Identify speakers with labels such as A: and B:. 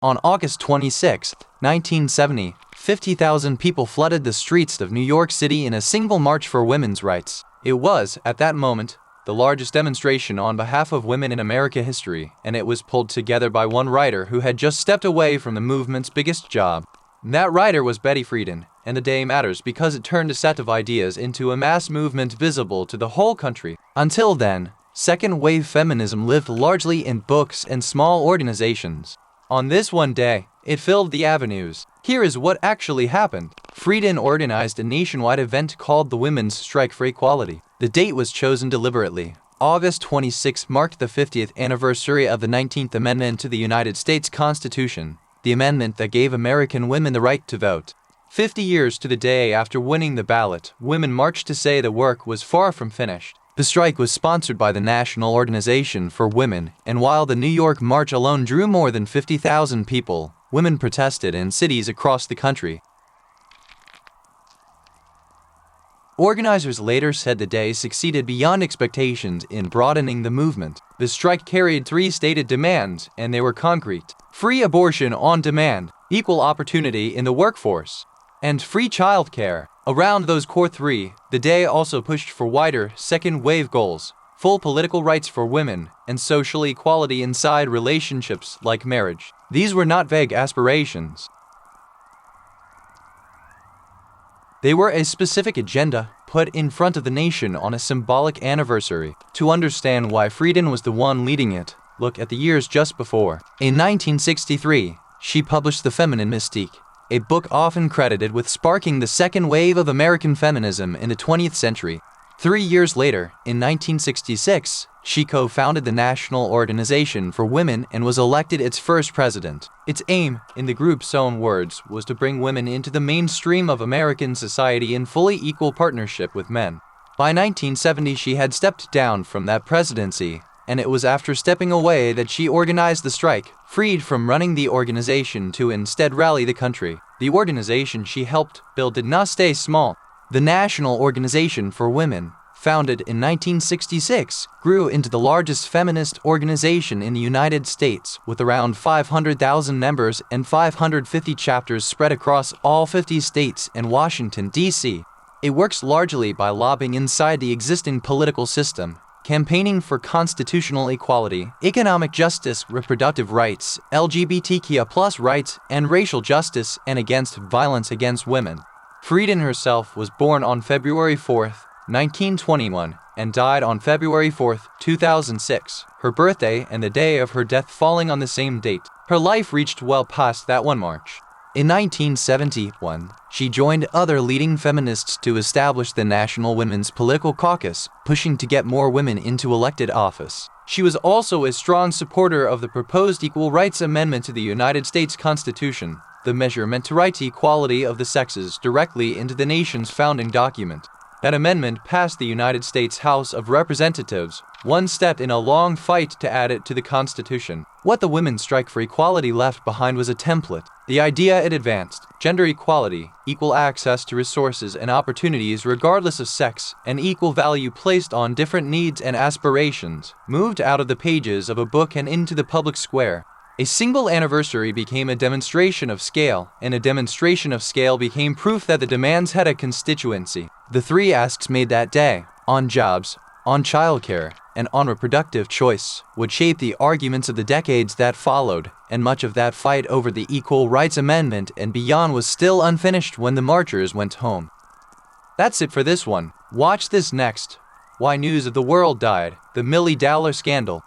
A: On August 26, 1970, 50,000 people flooded the streets of New York City in a single march for women's rights. It was, at that moment, the largest demonstration on behalf of women in American history, and it was pulled together by one writer who had just stepped away from the movement's biggest job. That writer was Betty Friedan, and the day matters because it turned a set of ideas into a mass movement visible to the whole country. Until then, second-wave feminism lived largely in books and small organizations. On this one day, it filled the avenues. Here is what actually happened. Friedan organized a nationwide event called the Women's Strike for Equality. The date was chosen deliberately. August 26 marked the 50th anniversary of the 19th Amendment to the United States Constitution, the amendment that gave American women the right to vote. 50 years to the day after winning the ballot, women marched to say the work was far from finished. The strike was sponsored by the National Organization for Women, and while the New York March alone drew more than 50,000 people, women protested in cities across the country. Organizers later said the day succeeded beyond expectations in broadening the movement. The strike carried 3 stated demands, and they were concrete: free abortion on demand, equal opportunity in the workforce, and free childcare. Around those core 3, the day also pushed for wider, second-wave goals: full political rights for women, and social equality inside relationships like marriage. These were not vague aspirations. They were a specific agenda put in front of the nation on a symbolic anniversary. To understand why Friedan was the one leading it, look at the years just before. In 1963, she published The Feminine Mystique, a book often credited with sparking the second wave of American feminism in the 20th century. 3 years later, in 1966, she co-founded the National Organization for Women and was elected its first president. Its aim, in the group's own words, was to bring women into the mainstream of American society in fully equal partnership with men. By 1970, she had stepped down from that presidency, and it was after stepping away that she organized the strike, freed from running the organization to instead rally the country. The organization she helped build did not stay small. The National Organization for Women, founded in 1966, grew into the largest feminist organization in the United States, with around 500,000 members and 550 chapters spread across all 50 states and Washington, D.C. It works largely by lobbying inside the existing political system, campaigning for constitutional equality, economic justice, reproductive rights, LGBTQ+ rights, and racial justice, and against violence against women. Friedan herself was born on February 4, 1921, and died on February 4, 2006, her birthday and the day of her death falling on the same date. Her life reached well past that one March. In 1971, she joined other leading feminists to establish the National Women's Political Caucus, pushing to get more women into elected office. She was also a strong supporter of the proposed Equal Rights Amendment to the United States Constitution, the measure meant to write equality of the sexes directly into the nation's founding document. That amendment passed the United States House of Representatives, one step in a long fight to add it to the Constitution. What the Women's Strike for Equality left behind was a template. The idea it advanced: gender equality, equal access to resources and opportunities regardless of sex, and equal value placed on different needs and aspirations, moved out of the pages of a book and into the public square. A single anniversary became a demonstration of scale, and a demonstration of scale became proof that the demands had a constituency. The 3 asks made that day, on jobs, on childcare, and on reproductive choice, would shape the arguments of the decades that followed, and much of that fight over the Equal Rights Amendment and beyond was still unfinished when the marchers went home. That's it for this one. Watch this next. Why news of the world died, the Millie Dowler scandal.